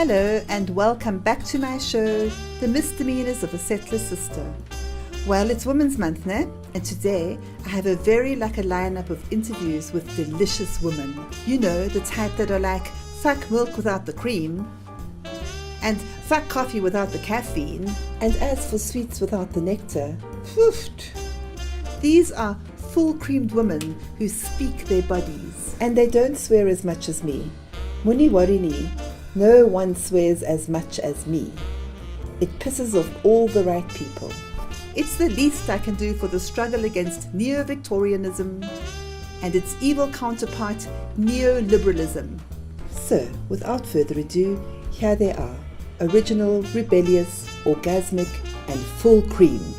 Hello and welcome back to my show, The Misdemeanors of a Settler Sister. Well, it's Women's Month now, and today I have a very lucky lineup of interviews with delicious women. You know, the type that are like, fuck milk without the cream, and fuck coffee without the caffeine, and as for sweets without the nectar, poofed. These are full-creamed women who speak their bodies, and they don't swear as much as me. Muni warini. No one swears as much as me. It pisses off all the right people. It's the least I can do for the struggle against neo-Victorianism and its evil counterpart, neoliberalism. So, without further ado, here they are. Original, rebellious, orgasmic, and full-creamed.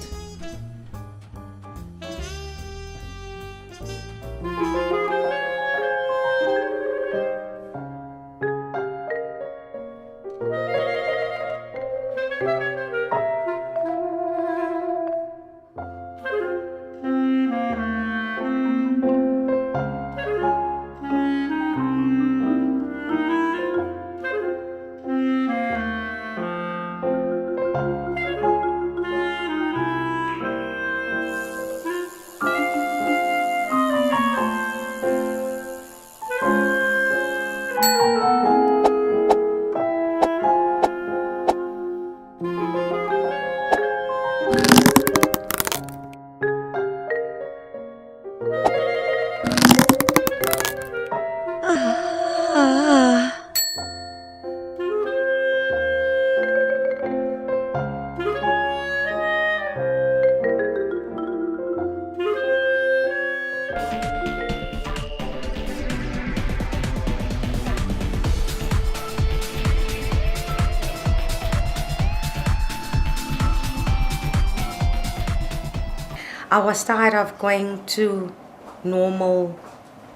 I was tired of going to normal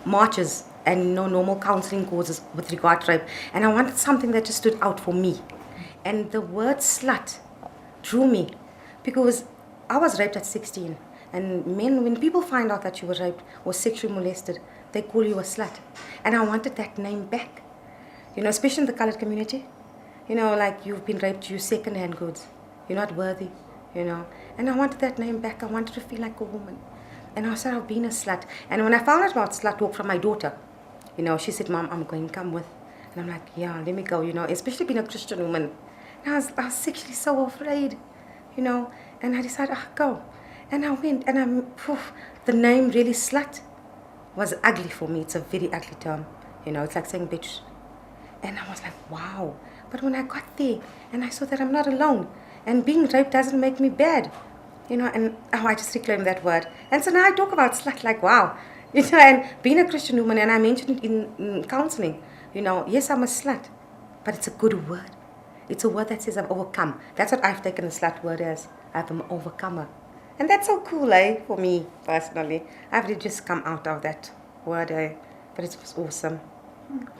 marches and normal counseling courses with regard to rape, and I wanted something that just stood out for me. And the word slut drew me because I was raped at 16, and men, when people find out that you were raped or sexually molested, they call you a slut. And I wanted that name back, especially in the colored community. Like, you've been raped, you're second-hand goods, you're not worthy. And I wanted that name back. I wanted to feel like a woman. And I said, I've been a slut. And when I found out about slut talk from my daughter, she said, Mom, I'm going to come with. And I'm like, yeah, let me go, especially being a Christian woman. And I was sexually so afraid, and I decided, go. And I went, and the name really slut was ugly for me. It's a very ugly term, it's like saying bitch. And I was like, wow. But when I got there, and I saw that I'm not alone, and being raped doesn't make me bad, and I just reclaimed that word. And so now I talk about slut like, wow, and being a Christian woman, and I mentioned it in counseling, yes, I'm a slut, but it's a good word. It's a word that says I've overcome. That's what I've taken the slut word as. I'm an overcomer. And that's so cool, for me, personally. I've really just come out of that word, but it was awesome.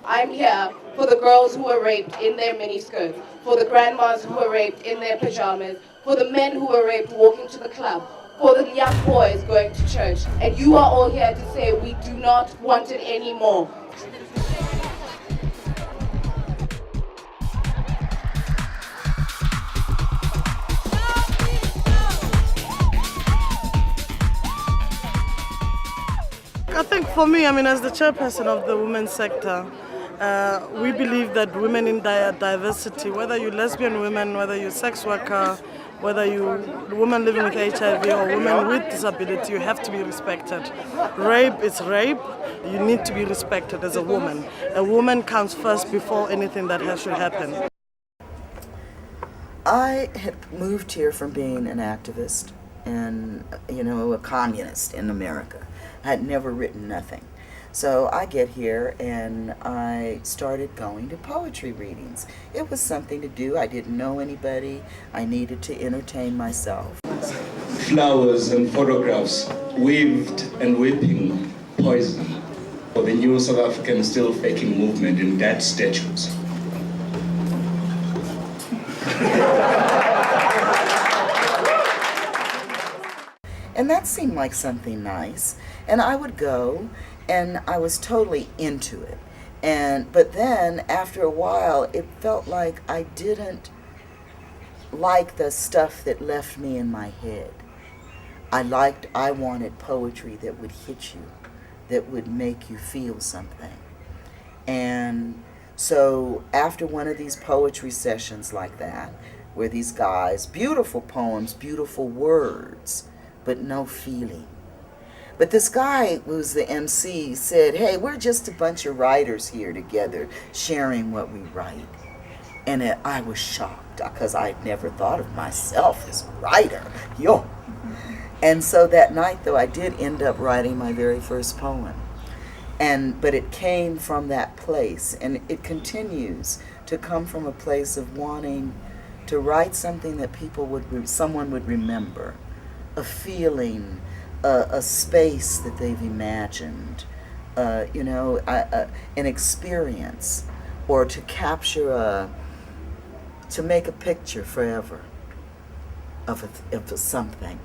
I'm here for the girls who were raped in their miniskirts, for the grandmas who were raped in their pajamas, for the men who were raped walking to the club, for the young boys going to church. And you are all here to say we do not want it anymore. I think for me, as the chairperson of the women's sector, we believe that women in diversity, whether you're lesbian women, whether you're sex worker, whether you're a woman living with HIV or women with disability, you have to be respected. Rape is rape. You need to be respected as a woman. A woman comes first before anything that should happen. I had moved here from being an activist and, a communist in America. I had never written nothing. So I get here and I started going to poetry readings. It was something to do. I didn't know anybody. I needed to entertain myself. Flowers and photographs, weaved and whipping poison for the new South African still faking movement in dead statues. And that seemed like something nice. And I would go, and I was totally into it. But then after a while, it felt like I didn't like the stuff that left me in my head. I wanted poetry that would hit you, that would make you feel something. And so after one of these poetry sessions like that, where these guys, beautiful poems, beautiful words, but no feeling. But this guy who's the MC said, hey, we're just a bunch of writers here together sharing what we write. And I was shocked because I'd never thought of myself as a writer. Yo. And so that night, though, I did end up writing my very first poem. But it came from that place, and it continues to come from a place of wanting to write something that someone would remember, a feeling, a space that they've imagined, an experience, or to capture to make a picture forever of something,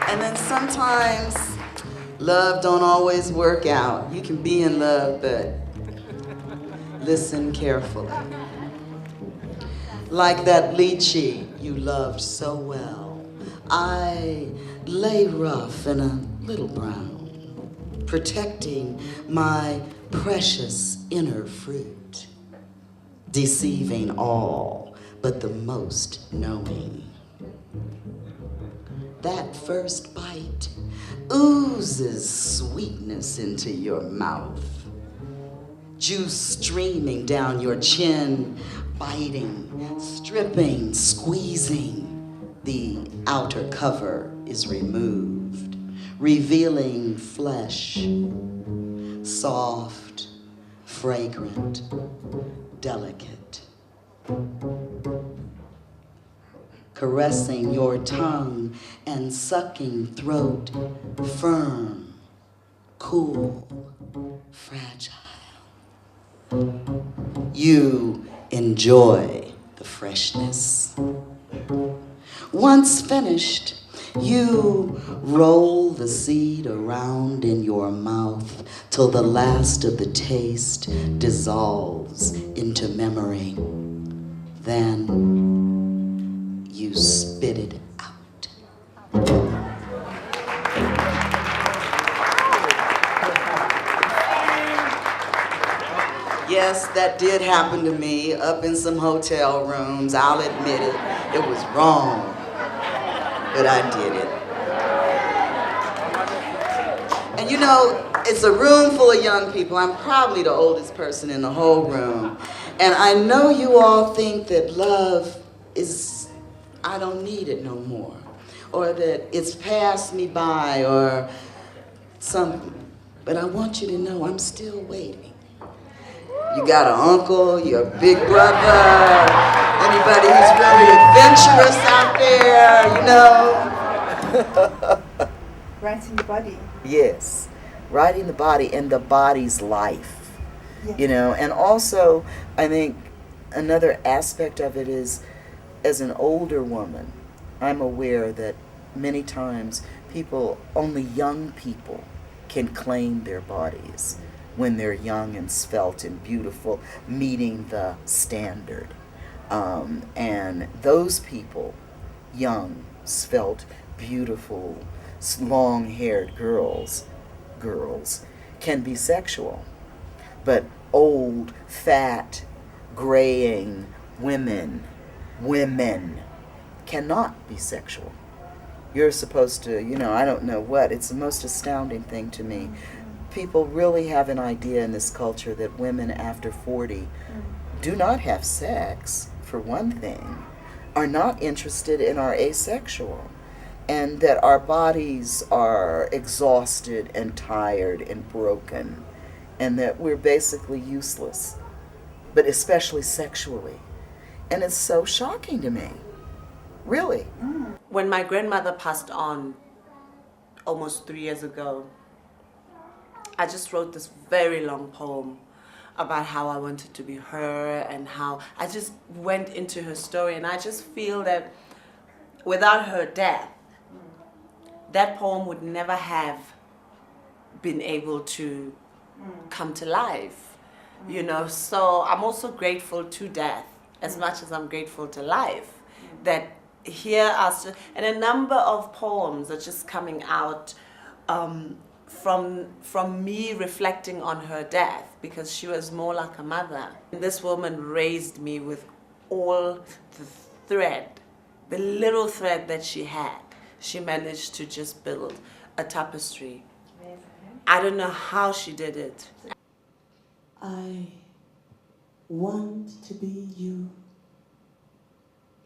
And then sometimes love don't always work out. You can be in love, but listen carefully. Like that lychee you loved so well, I lay rough and a little brown, protecting my precious inner fruit, deceiving all but the most knowing. That first bite oozes sweetness into your mouth, juice streaming down your chin, biting, stripping, squeezing. The outer cover is removed, revealing flesh, soft, fragrant, delicate. Caressing your tongue and sucking throat, firm, cool, fragile. You enjoy the freshness. Once finished, you roll the seed around in your mouth till the last of the taste dissolves into memory. Then you spit it out. Yes, that did happen to me up in some hotel rooms. I'll admit it. It was wrong, but I did it. And it's a room full of young people. I'm probably the oldest person in the whole room. And I know you all think that love is, I don't need it no more. Or that it's passed me by or something. But I want you to know I'm still waiting. You got an uncle, your big brother, anybody who's really adventurous out there, Writing the body. Yes, writing the body and the body's life, Yeah. And also I think another aspect of it is, as an older woman, I'm aware that many times only young people can claim their bodies when they're young and svelte and beautiful, meeting the standard. And those people, young, svelte, beautiful, long-haired girls, can be sexual. But old, fat, graying women cannot be sexual. You're supposed to, I don't know what. It's the most astounding thing to me. People really have an idea in this culture that women after 40 do not have sex, for one thing, are not interested and are asexual, and that our bodies are exhausted and tired and broken, and that we're basically useless, but especially sexually. And it's so shocking to me, really. When my grandmother passed on almost 3 years ago, I just wrote this very long poem about how I wanted to be her and how I just went into her story. And I just feel that without her death, that poem would never have been able to come to life, you know. So I'm also grateful to death as much as I'm grateful to life, that here are, and a number of poems are just coming out from me reflecting on her death, because she was more like a mother. This woman raised me with all the thread, the little thread that she had. She managed to just build a tapestry. I don't know how she did it. I want to be you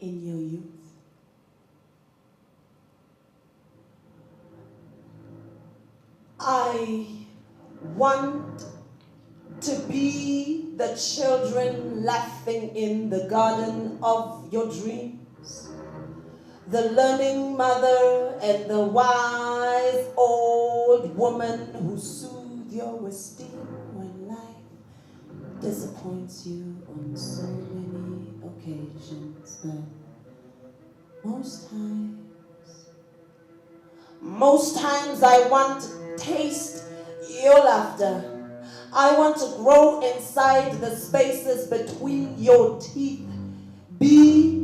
in your youth. I want to be the children laughing in the garden of your dreams, the learning mother and the wise old woman who soothe your esteem when life disappoints you on so many occasions. But most times I want to taste your laughter. I want to grow inside the spaces between your teeth, be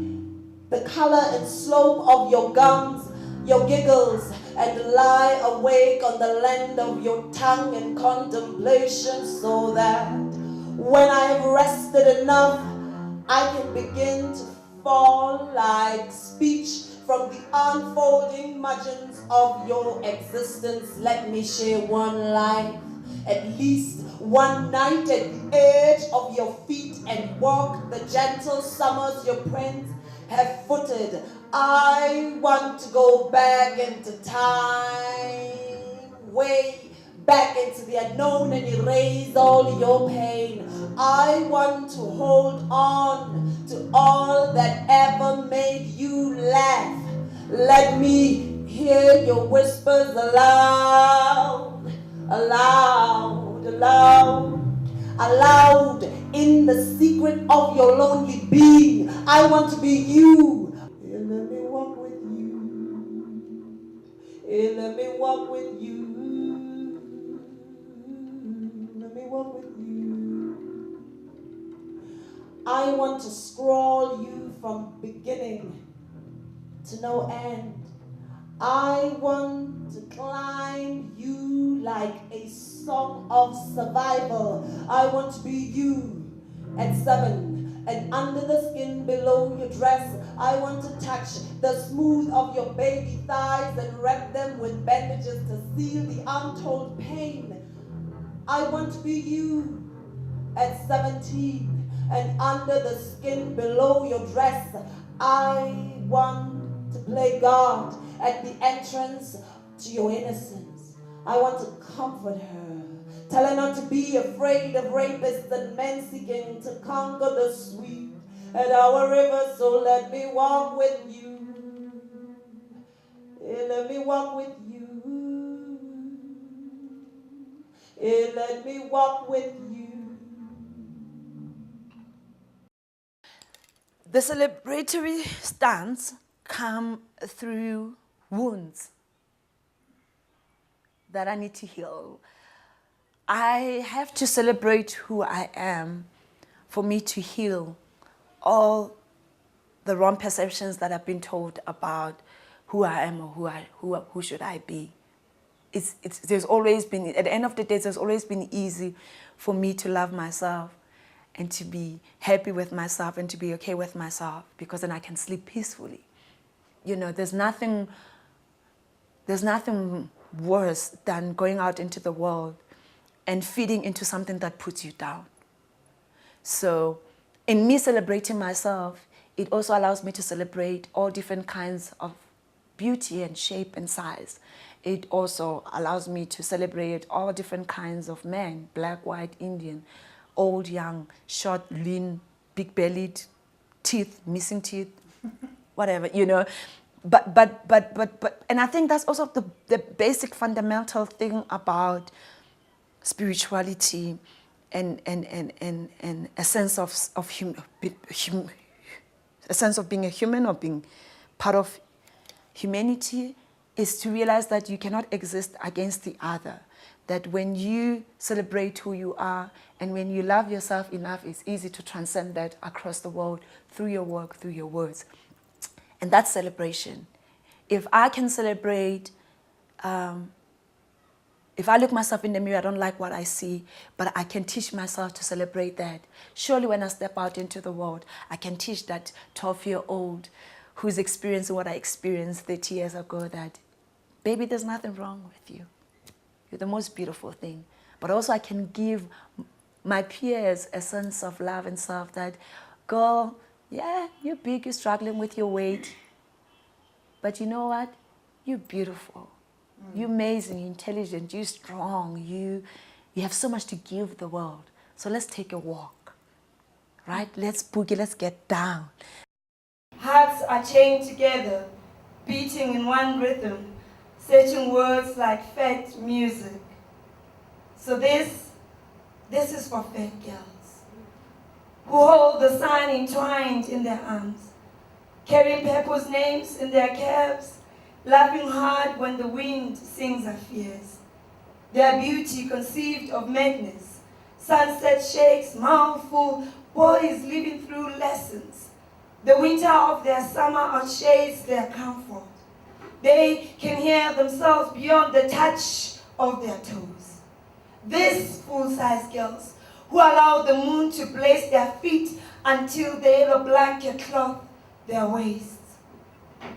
the color and slope of your gums, your giggles, and lie awake on the land of your tongue in contemplation, so that when I have rested enough, I can begin to fall like speech from the unfolding margins of your existence. Let me share one life, at least one night at the edge of your feet, and walk the gentle summers your prints have footed. I want to go back into time, way back into the unknown, and erase all your pain. I want to hold on to all that ever made you laugh. Let me hear your whispers aloud, aloud, aloud, aloud, in the secret of your lonely being. I want to be you. Let me walk with you. Let me walk with you. Let me walk with you. I want to scroll you from beginning to no end. I want to climb you like a song of survival. I want to be you at 7 and under the skin below your dress. I want to touch the smooth of your baby thighs and wrap them with bandages to seal the untold pain. I want to be you at 17 and under the skin below your dress. I want to play God at the entrance to your innocence. I want to comfort her, tell her not to be afraid of rapists and men seeking to conquer the sweet at our river. So let me walk with you. Let me walk with you. Let me walk with you. The celebratory stance come through wounds that I need to heal. I have to celebrate who I am for me to heal all the wrong perceptions that I've been told about who I am or who should I be. There's always been, at the end of the day, it's always been easy for me to love myself and to be happy with myself and to be okay with myself, because then I can sleep peacefully. You know, there's nothing worse than going out into the world and feeding into something that puts you down. So in me celebrating myself, it also allows me to celebrate all different kinds of beauty and shape and size. It also allows me to celebrate all different kinds of men, black, white, Indian, old, young, short, lean, big-bellied, teeth, missing teeth, whatever, you know. But, and I think that's also the basic fundamental thing about spirituality and a sense of a sense of being a human or being part of humanity, is to realize that you cannot exist against the other. that when you celebrate who you are and when you love yourself enough, it's easy to transcend that across the world through your work, through your words. And that's celebration. If I can celebrate, if I look myself in the mirror, I don't like what I see, but I can teach myself to celebrate that. Surely when I step out into the world, I can teach that 12-year-old who's experiencing what I experienced 30 years ago that, baby, there's nothing wrong with you. You're the most beautiful thing. But also I can give my peers a sense of love and self that, girl, yeah, you're big, you're struggling with your weight, but you know what? You're beautiful. You're amazing, you're intelligent, you're strong, you have so much to give the world. So let's take a walk, right? Let's boogie, let's get down. Hearts are chained together, beating in one rhythm, searching words like fat music. So this is for fat girls who hold the sun entwined in their arms, carrying people's names in their calves, laughing hard when the wind sings our fears. Their beauty conceived of madness, sunset shakes, mouthful, bodies living through lessons. The winter of their summer outshades their comfort. They can hear themselves beyond the touch of their toes. These full-size girls who allow the moon to blaze their feet until the yellow blanket cloth their waists.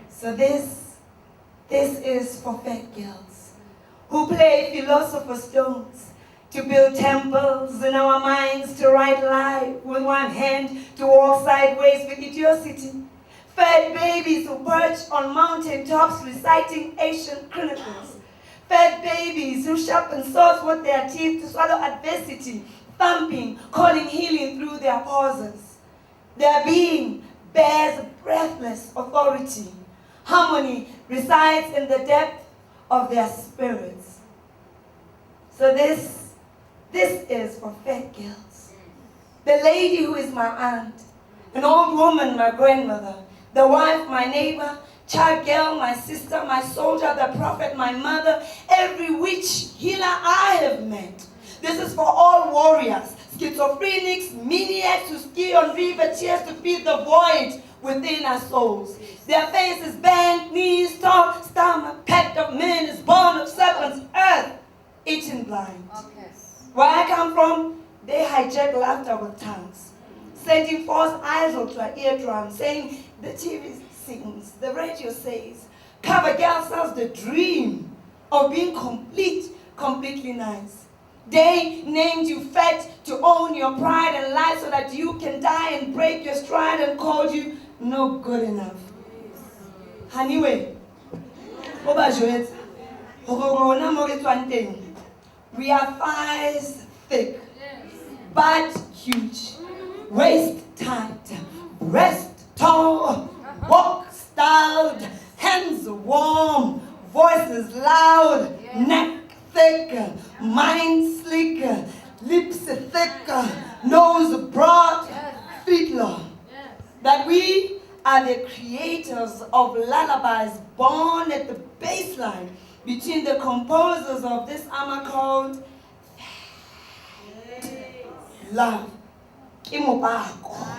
So this is for fat girls who play philosopher's stones to build temples in our minds, to write life with one hand, to walk sideways with curiosity. Fat babies who perch on mountain tops reciting ancient chronicles. Fat babies who sharpen swords with their teeth to swallow adversity, thumping, calling healing through their pauses. Their being bears breathless authority. Harmony resides in the depth of their spirits. So this is for fat girls. The lady who is my aunt, an old woman, my grandmother, the wife, my neighbor, child girl, my sister, my soldier, the prophet, my mother, every witch healer I have met. This is for all warriors, schizophrenics, maniacs who ski on river tears to feed the void within our souls. Their faces bent, knees tall, stomach packed of men is born of serpents, earth eaten blind. Okay. Where I come from, they hijack laughter with tongues, sending false idol to our eardrums, saying the TV sings, the radio says, cover girl sells the dream of being completely nice. They named you fat to own your pride and life so that you can die and break your stride, and called you no good enough. Anyway, we are thighs thick, butt huge, waist tight, breast tall, walk styled, hands warm, voices loud, neck thick, mind slick, lips thick, nose broad, feet long. That we are the creators of lullabies born at the baseline between the composers of this armor called love. Imubako.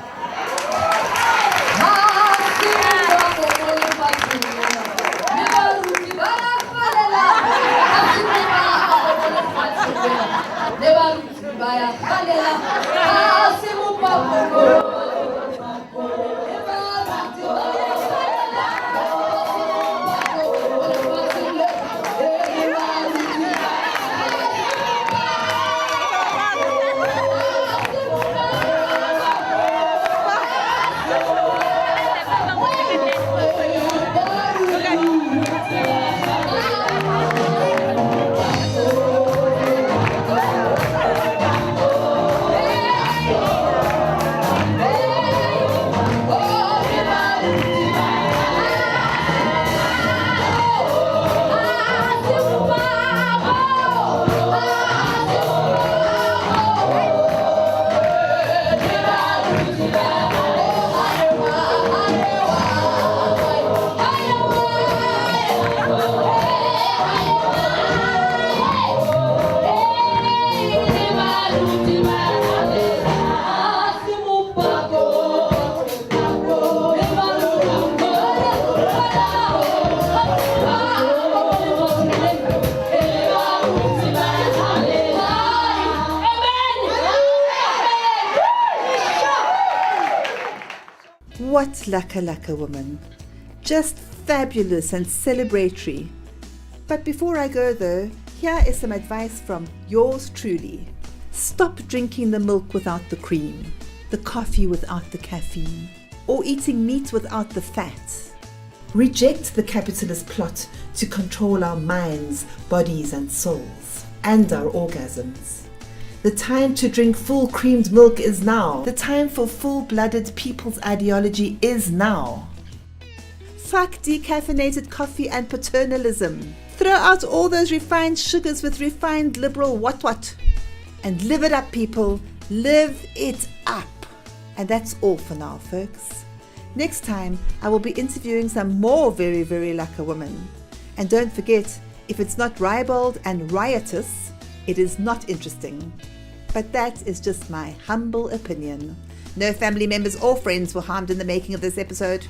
What laka woman. Just fabulous and celebratory. But before I go though, here is some advice from yours truly. Stop drinking the milk without the cream, the coffee without the caffeine, or eating meat without the fat. Reject the capitalist plot to control our minds, bodies and souls, and our orgasms. The time to drink full creamed milk is now. The time for full-blooded people's ideology is now. Fuck decaffeinated coffee and paternalism. Throw out all those refined sugars with refined liberal what. And live it up, people. Live it up. And that's all for now, folks. Next time, I will be interviewing some more very, very laka women. And don't forget, if it's not ribald and riotous, it is not interesting. But that is just my humble opinion. No family members or friends were harmed in the making of this episode.